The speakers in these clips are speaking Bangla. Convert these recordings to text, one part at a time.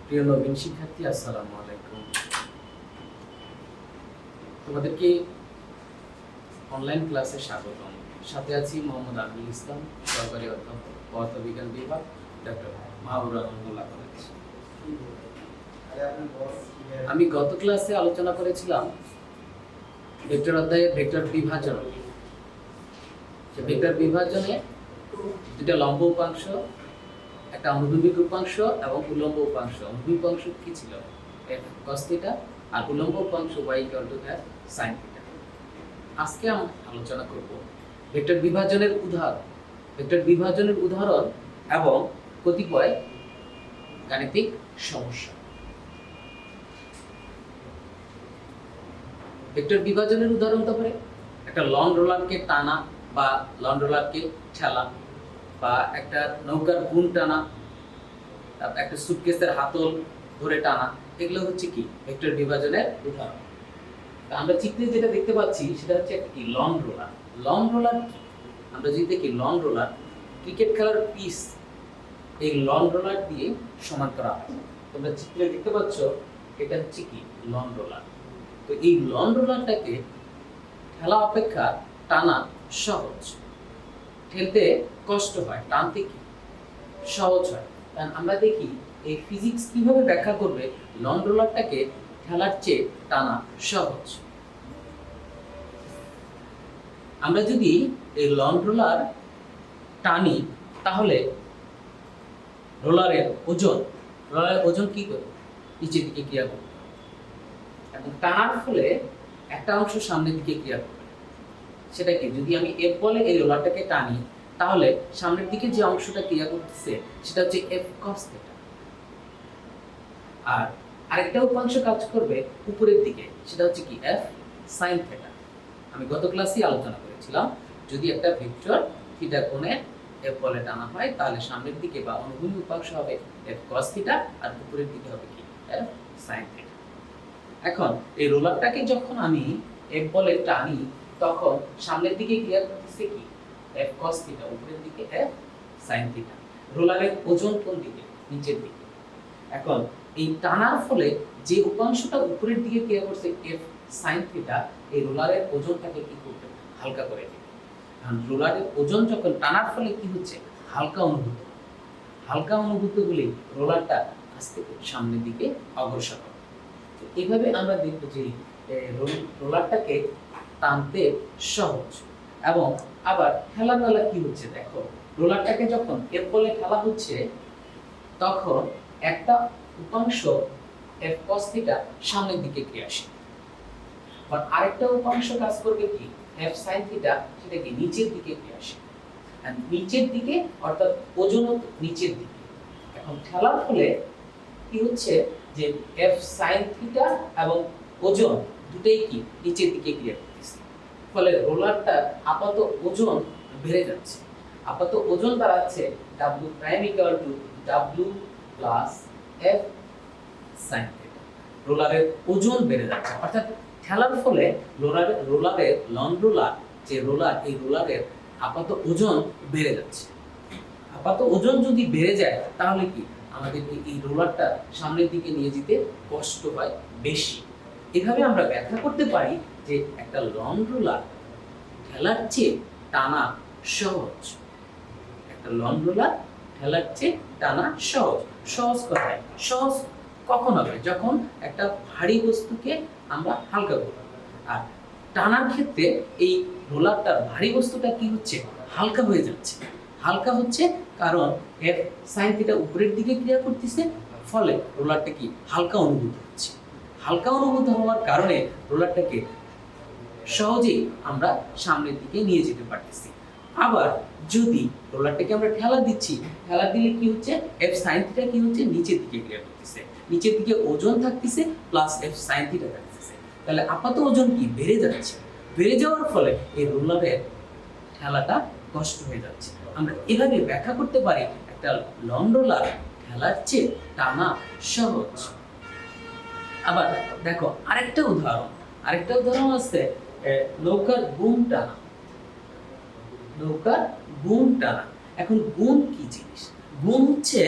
প্রিয় নবীন শিক্ষার্থী, আসসালামু আলাইকুম। তোমাদেরকে অনলাইন ক্লাসে স্বাগতম। সাথে আছি মোহাম্মদ আবুল ইসলাম, সহকারী অধ্যাপক, পদার্থবিজ্ঞান বিভাগ, ডক্টর মাহবুব রহমতুল্লাহ কলেজ। আমি গত ক্লাসে আলোচনা করেছিলাম ভেক্টর অধ্যায়ে ভেক্টর বিভাজন। ভেক্টর বিভাজনে দুটা লম্ব উপাংশ, একটা অনুভূমিক উপাংশ এবং উলম্ব উপাংশ। অনুভূমিক উপাংশ কি ছিল? f cos থিটা, আর উলম্ব উপাংশ y f sin থিটা। আজকে আমরা আলোচনা করব ভেক্টর বিভাজনের উদাহরণ, ভেক্টর বিভাজনের উদাহরণ এবং কতিপয় গাণিতিক সমস্যা। ভেক্টর বিভাজনের উদাহরণ তারপরে একটা লং রোলারকে টানা বা লং রোলারকে ঠেলা, বা একটা নৌকার বুন টানা, একটা সুটকেসের হাতল ধরে টানা, এগুলো হচ্ছে কি ভেক্টর বিভাজনের উদাহরণ। আমরা চিত্রে যেটা দেখতে পাচ্ছি সেটা হচ্ছে একটা কি লং রোলার। লং রোলার কি? আমরা যদি দেখি লং রোলার ক্রিকেট খেলার পিচ এই লং রোলার দিয়ে সমান করা হয়। তোমরা চিত্রে দেখতে পাচ্ছ এটা হচ্ছে কি লং রোলার। তো এই লং রোলারটাকে ঠেলা অপেক্ষা টানা সহজ, ঠেলতে কষ্ট হয়, টানতে কি সহজ হয়। কারণ আমরা দেখি এই ফিজিক্স কিভাবে ব্যাখ্যা করবে লং রোলারটাকে ঠেলার চেয়ে টানা সহজ। আমরা যদি এই লং রোলার টানি তাহলে রোলারের ওজন কি করে নিচের দিকে ক্রিয়া করবে, এবং টানার ফলে একটা অংশ সামনের দিকে ক্রিয়া করবে। সেটা কি? যদি আমি এফ বলে এই রোলারটাকে টানি তাহলে সামনের দিকে যে অংশটা ক্রিয়া করতেছে সেটা হচ্ছে এফ cos থিটা, আর আরেকটা উপাংশ কাজ করবে উপরের দিকে, সেটা হচ্ছে কি এফ sin থিটা। আমি গত ক্লাসে আলোচনা করেছিলাম যদি একটা ভেক্টর থিটা কোণে এফ বলে টানা হয় তাহলে সামনের দিকে বা অনুভূমিক উপাংশ হবে এফ cos থিটা আর উপরের দিকে হবে কি এফ sin থিটা। এখন এই রোলারটাকে যখন আমি এফ বলে টানি তখন সামনের দিকে ক্রিয়া করতেছে কি f cos থিটা, উপরের দিকে f sin থিটা। রোলারের ওজন কোন দিকে? নিচের দিকে। এখন এই টানার ফলে যে উপাংশটা উপরের দিকে ক্রিয়া করছে f sin থিটা, এই রোলারের ওজনটাকে কি করবে? হালকা করে দেবে। কারণ রোলারের ওজন যখন টানার ফলে কি হচ্ছে? হালকা অনুভূত। হালকা অনুভূত হলে রোলারটা আস্তে করে সামনের দিকে অগ্রসর হবে। তো এইভাবে আমরা দেখব যে রোলারটাকে টানতে সহজ। এবং আবার ঠেলা বেলা কি হচ্ছে দেখো, রোলারটাকে যখন এফ বলে ঠেলা হচ্ছে তখন একটা উপাংশ এফ cos থিটা সামনের দিকে ক্রিয়াশীল, আর আরেকটা উপাংশ কাজ করবে কি এফ sin থিটা, সেটা কি নিচের দিকে ক্রিয়াশীল। আর নিচের দিকে অর্থাৎ ওজন নিচের দিকে। এখন ঠেলার ফলে কি হচ্ছে যে এফ sin থিটা এবং ওজন দুটেই কি নিচের দিকে ক্রিয়া করতেছে, ফলে রোলারটা আপাত ওজন বেড়ে যাচ্ছে। আপাত ওজন দাঁড়াচ্ছে w prime equal to w plus f sin theta. রোলারের ওজন বেড়ে যাচ্ছে, অর্থাৎ ঠেলার ফলে রোলারের লং রোলার যে রোলার, এই রোলারের আপাত ওজন বেড়ে যাচ্ছে। আপাত ওজন যদি বেড়ে যায় তাহলে কি আমাদেরকে এই রোলারটা সামনের দিকে নিয়ে যেতে কষ্ট হয় বেশি। এভাবে আমরা ব্যাখ্যা করতে পারি যে একটা লং রোলার ঠেলার চেয়ে টানা সহজ। একটা লং রোলার ঠেলার চেয়ে টানা সহজ। সহজ কথায় সহজ কখন হবে? যখন একটা ভারী বস্তুকে আমরা হালকা করব। আর টানার ক্ষেত্রে এই রোলারটার ভারী বস্তুটা কি হচ্ছে? হালকা হয়ে যাচ্ছে। হালকা হচ্ছে কারণ এফ sin থিটা উপরের দিকে ক্রিয়া করতেছে, ফলে রোলারটা কি হালকা অনুভূত হচ্ছে। হালকা অনুভূত হওয়ার কারণে রোলারটাকে সহজেই আমরা সামনের দিকে নিয়ে যেতে পারতেছি। আবার যদি রোলারটাকে আমরা ঠেলা দিচ্ছি, ঠেলা দিলে কি হচ্ছে? এফ sin থিটা কি হচ্ছে? নিচের দিকে ক্রিয়া করতেছে, নিচের দিকে ওজন থাকতেছে প্লাস এফ sin থিটা থাকতেছে, তাহলে আপাত ওজন কি বেড়ে যাচ্ছে। বেড়ে যাওয়ার ফলে এই রোলারের ঠেলাটা কষ্ট হয়ে যাচ্ছে। আমরা এভাবে ব্যাখ্যা করতে পারি একটা লং রোলার ঠেলার চেয়ে টানা সহজ। আবার দেখো আরেকটা উদাহরণ আছে নৌকার বুম টানা। নৌকার বুম টানা। এখন বুম কি জিনিস? বুম হচ্ছে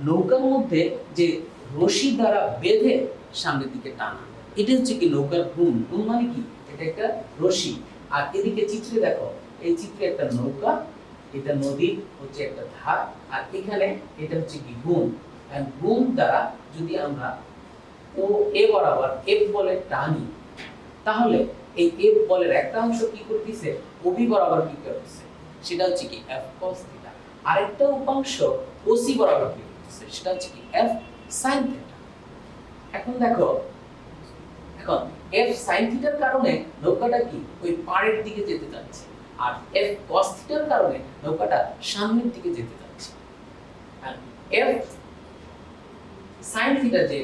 নৌকার মধ্যে যে রশি দ্বারা বেঁধে সামনের দিকে টানা। এটা হচ্ছে কি নৌকার ঘুম। ঘুম মানে কি? এটা একটা রশি। আর এদিকে চিত্রে দেখো, এই চিত্রে একটা নৌকা, এটা নদীর হচ্ছে একটা ধার, আর এখানে এটা হচ্ছে কি ঘুম। ঘুম দ্বারা যদি আমরা ও এ বরাবর এফ বলে টানি, তাহলে এই এফ বলের একটা অংশ কি করতেছে, ওবি বরাবর কি করতেছে, সেটা হচ্ছে কি এফ cos থিটা। আরেকটা উপাংশ ওসি বরাবর কি করতেছে, সেটা হচ্ছে কি এফ sin থিটা। এখন দেখো, এখন এফ sin থিটার কারণে নৌকাটা কি ওই পাড়ের দিকে যেতে যাচ্ছে, আর এফ cos থিটার কারণে নৌকাটা সামনের দিকে যেতে যাচ্ছে। আর এফ sin থিটা যে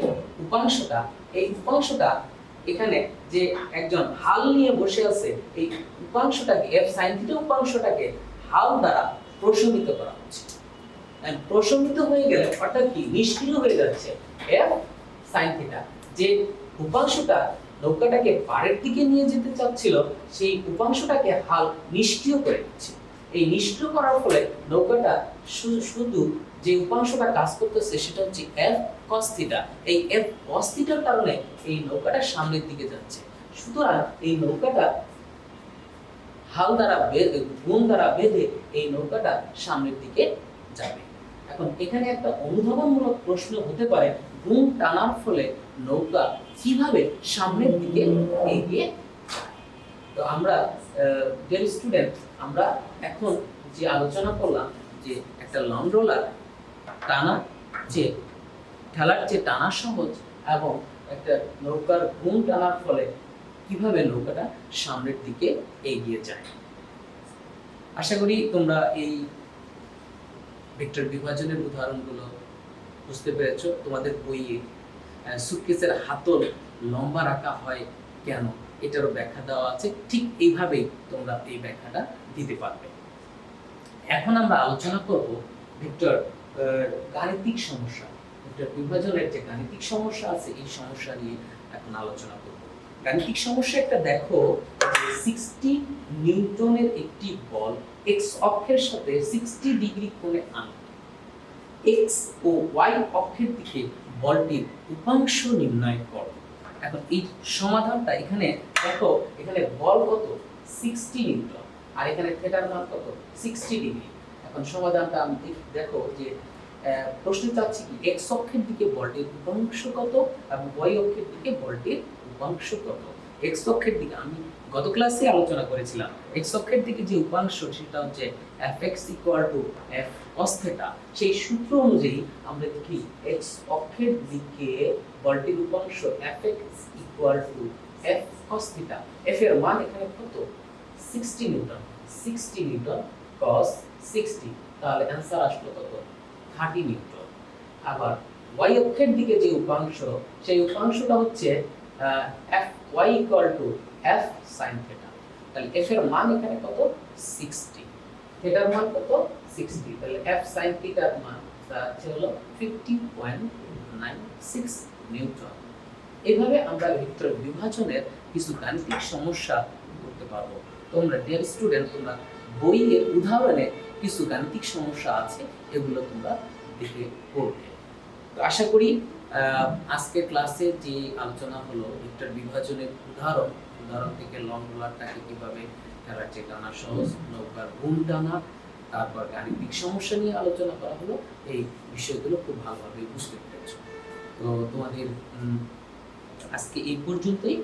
উপাংশটা, এই উপাংশটা এখানে যে একজন হাল নিয়ে বসে আছে, এই উপাংশটাকে এফ sin থিটা উপাংশটাকে হাল দ্বারা প্রশমিত করা হচ্ছে। প্রশমিত হয়ে গেলে অর্থাৎ কি নিষ্ক্রিয় হয়ে যাচ্ছে এফ sin থিটা। যে উপাংশটা নৌকাটাকে পাড়ের দিকে নিয়ে যেতে চাচ্ছিল, সেই উপাংশটাকে হাল নিষ্ক্রিয় করে দিচ্ছে। এই নিষ্ক্রিয় করার ফলে নৌকাটা শুধু যে উপাংশটা কাজ করতেছে সেটা হচ্ছে এফ cos থিটা। এই এফ cos থিটার কারণে এই নৌকাটা সামনের দিকে যাচ্ছে। সুতরাং এই নৌকাটা হাল দ্বারা ঘুম দ্বারা বেঁধে এই নৌকাটা সামনের দিকে যাবে। এখন এখানে একটা অনুধাবনমূলক প্রশ্ন হতে পারে, ঘুম টানার ফলে নৌকা কিভাবে সামনের দিকে এগিয়ে যায়। তো আমরা ডিয়ার স্টুডেন্ট, আমরা এখন যে আলোচনা করলাম যে একটা লং রোলার টানা যে ঠেলার যে টানা সহজ, এবং একটা নৌকার ঘুম টানার ফলে কিভাবে নৌকাটা সামনের দিকে এগিয়ে যায়। আশা করি তোমরা এই ভেক্টর বিভাজনের উদাহরণগুলো বুঝতে পেরেছো। তোমাদের বইয়ে সুটকেসের হাতল লম্বা রাখা হয় কেন, এটারও ব্যাখ্যা দেওয়া আছে। ঠিক এইভাবেই তোমরা এই ব্যাখ্যাটা দিতে পারবে। এখন আমরা আলোচনা করব ভেক্টর গাণিতিক সমস্যা। ভেক্টর বিভাজনের যে গাণিতিক সমস্যা আছে, এই সমস্যা নিয়ে এখন আলোচনা করব। গাণিতিক সমস্যা একটা দেখো, 60 নিউটনের একটি বল x অক্ষের সাথে 60 ডিগ্রি কোণে আনত। x ও y অক্ষের দিকে বলটির উপাংশ নির্ণয় করো। এখন এই সমাধানটা এখানে দেখো, এখানে বল কত 60 নিউটন, আর এখানে থিটার মান কত 60 ডিগ্রি। এখন সমাধানটা আমি দেখো যে প্রশ্ন চাচ্ছি কি x অক্ষের দিকে বলটির উপাংশ কত এবং y অক্ষের দিকে বলটির উপাংশ কত। x অক্ষের দিকে আমি গত ক্লাসে আলোচনা করেছিলাম, x অক্ষের দিকে যে উপাংশ সেটা হচ্ছে fx f cos থিটা। সেই সূত্র অনুযায়ী আমরা দেখি x অক্ষের দিকে বলটির উপাংশ fx f cos theta. f এর মান এখানে কত 60 নিউটন, 60 নিউটন cos 60, তাহলে অ্যানসার আসলো কত 30 নিউটন। আবার y অক্ষের দিকে যে উপাংশ, সেই উপাংশটা হচ্ছে fy f sin থিটা। তাহলে f এর মান এখানে কত 60, থিটার মান কত 60, তাহলে f sin থিটার মান হলো 50.96 নিউটন। এইভাবে আমরা ভেক্টর বিভাজনের কিছু গাণিতিক সমস্যা করতে পারবো। তোমরা ডিয়ার স্টুডেন্ট, তোমরা বইয়ের উদাহরণে কিছু গাণিতিক সমস্যা আছে, এগুলো তোমরা দেখে পড়বে। তো আশা করি আজকের ক্লাসে যে আলোচনা হলো ভেক্টর বিভাজনের উদাহরণ থেকে লং রোলারটাকে কিভাবে ঠেলার যে টানা সহজ, নৌকার ঘুম টানা, তারপর গাণিতিক সমস্যা নিয়ে আলোচনা করা হলো, এই বিষয়গুলো খুব ভালোভাবে বুঝতে পেরেছো। তো তোমাদের আজকে এই পর্যন্তই।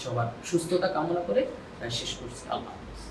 সবার সুস্থতা কামনা করে শেষ করছি। আল্লাহ হাফেজ।